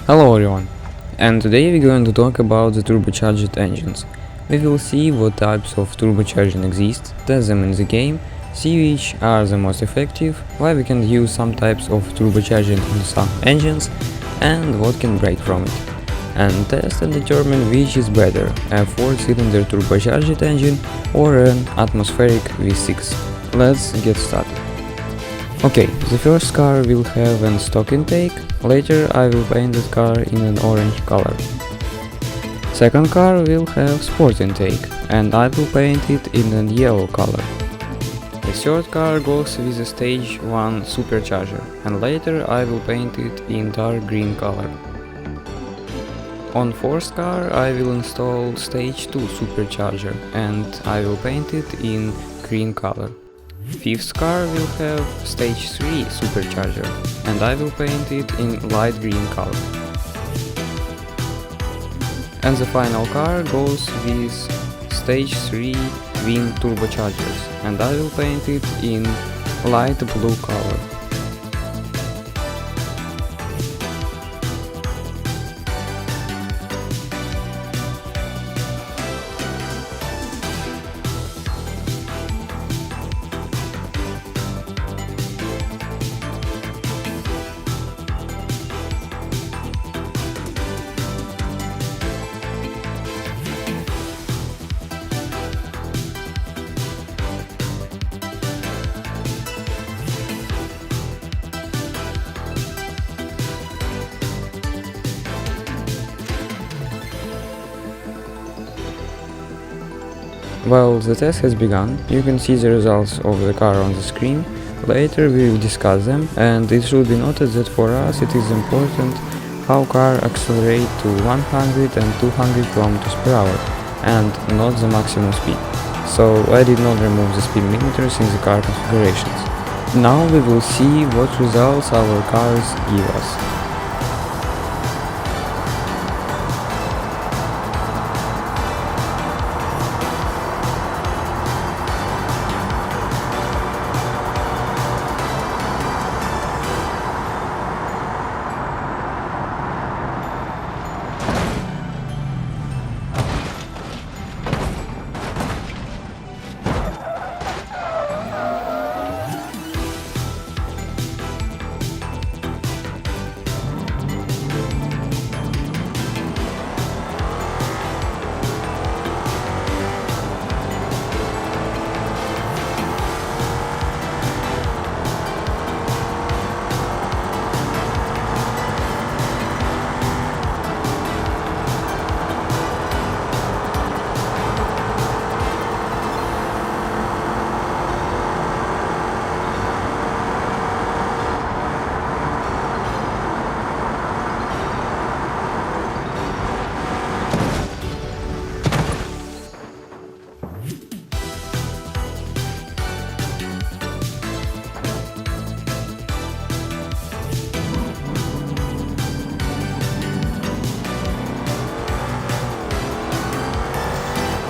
Hello everyone, and today we're going to talk about the turbocharged engines. We will see what types of turbocharging exist, test them in the game, see which are the most effective, why we can use some types of turbocharging on some engines, and what can break from it. And test and determine which is better, a 4-cylinder turbocharged engine or an atmospheric V6. Let's get started. Okay, the first car will have a stock intake, later I will paint the car in an orange color. Second car will have sport intake, and I will paint it in a yellow color. The third car goes with a stage 1 supercharger, and later I will paint it in dark green color. On fourth car I will install stage 2 supercharger, and I will paint it in green color. Fifth car will have stage 3 supercharger, and I will paint it in light green color. And the final car goes with stage 3 twin turbochargers, and I will paint it in light blue color. While the test has begun, you can see the results of the car on the screen. Later we will discuss them, and it should be noted that for us it is important how car accelerate to 100 and 200 km/h and not the maximum speed. So I did not remove the speed meters in the car configurations. Now we will see what results our cars give us.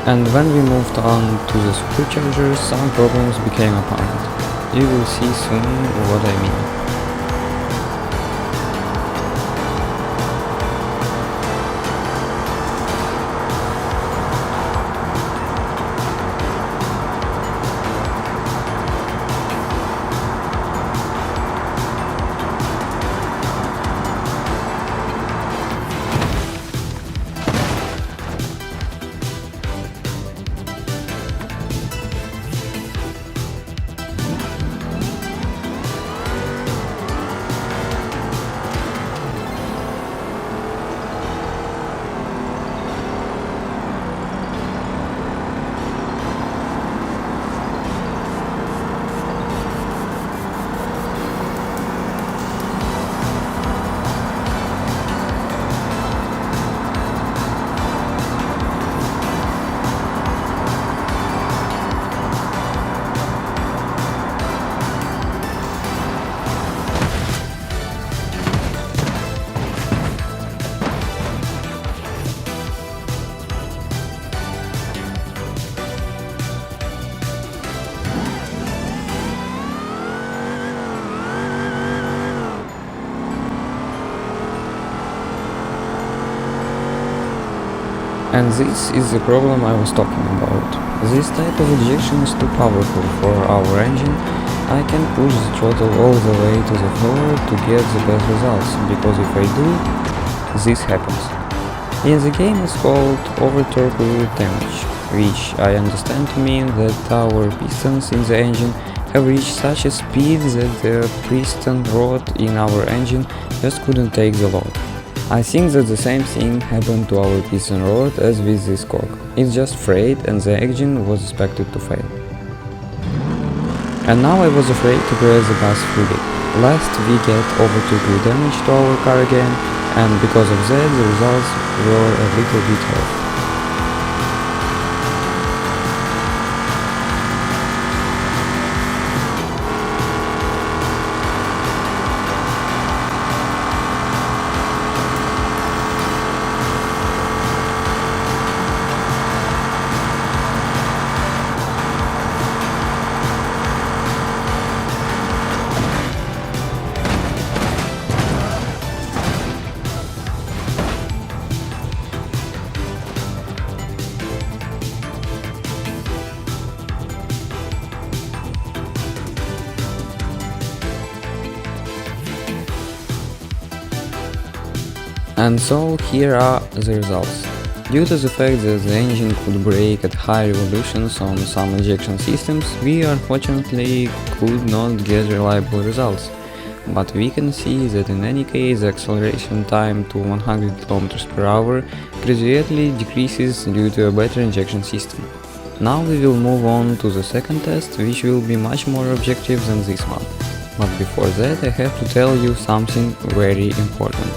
And when we moved on to the supercharger, some problems became apparent. You will see soon what I mean. And this is the problem I was talking about. This type of ejection is too powerful for our engine. I can push the throttle all the way to the floor to get the best results, because if I do, this happens. In the game it's called over-torque wheel damage, which I understand to mean that our pistons in the engine have reached such a speed that the piston rod in our engine just couldn't take the load. I think that the same thing happened to our piston rod as with this cock. It's just frayed and the engine was expected to fail. And now I was afraid to press the gas fully, lest we get over-torque wheel damage to our car again, and because of that the results were a little bit off. And so here are the results. Due to the fact that the engine could brake at high revolutions on some injection systems, we unfortunately could not get reliable results. But we can see that in any case the acceleration time to 100 km/h gradually decreases due to a better injection system. Now we will move on to the second test, which will be much more objective than this one. But before that I have to tell you something very important.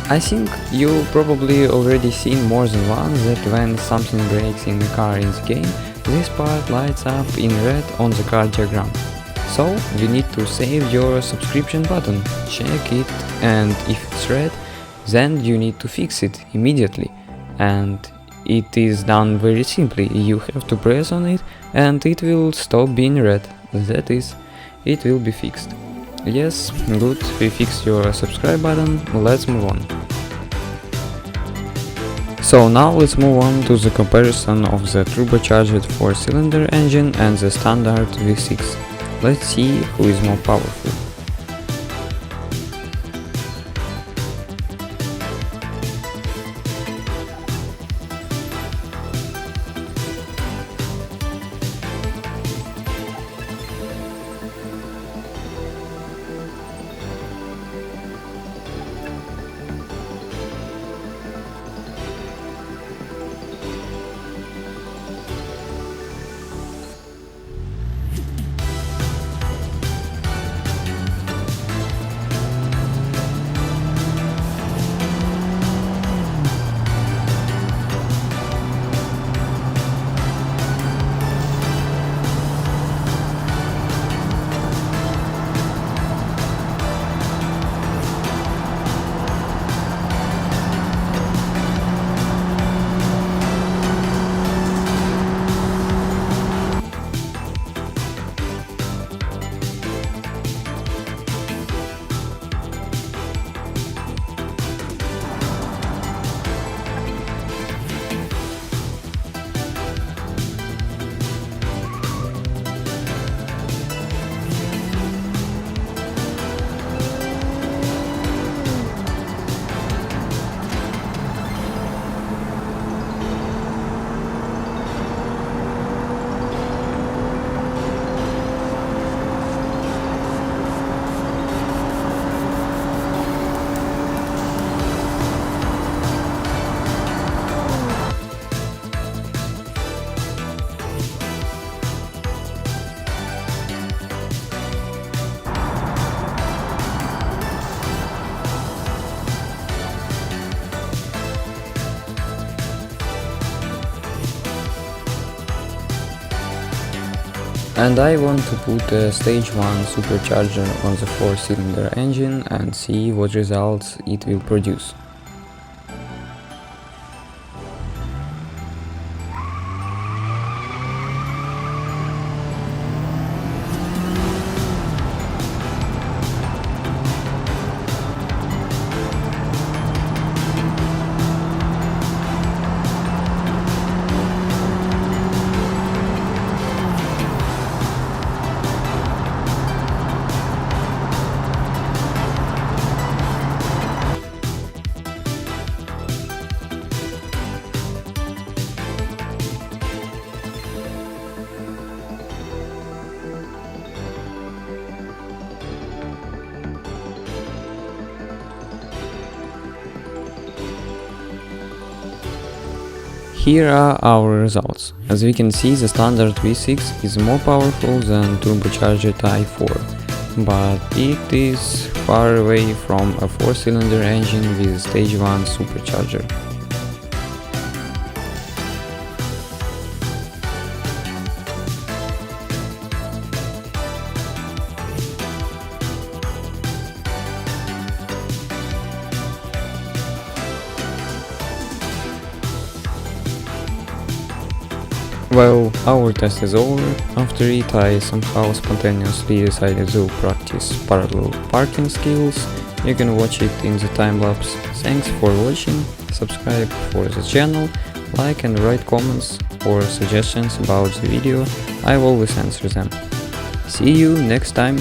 I think you probably already seen more than once that when something breaks in the car in the game, this part lights up in red on the car diagram. So you need to save your subscription button, check it, and if it's red, then you need to fix it immediately. And it is done very simply. You have to press on it and it will stop being red. That is, it will be fixed. Yes, good, we fixed your subscribe button, let's move on. So now let's move on to the comparison of the turbocharged 4-cylinder engine and the standard V6. Let's see who is more powerful. And I want to put a stage 1 supercharger on the 4-cylinder engine and see what results it will produce. Here are our results. As we can see, the standard V6 is more powerful than turbocharged i4, but it is far away from a 4-cylinder engine with stage 1 supercharger. Well, our test is over. After it, I somehow spontaneously decided to practice parallel parking skills. You can watch it in the time-lapse. Thanks for watching, subscribe for the channel, like and write comments or suggestions about the video, I will always answer them. See you next time!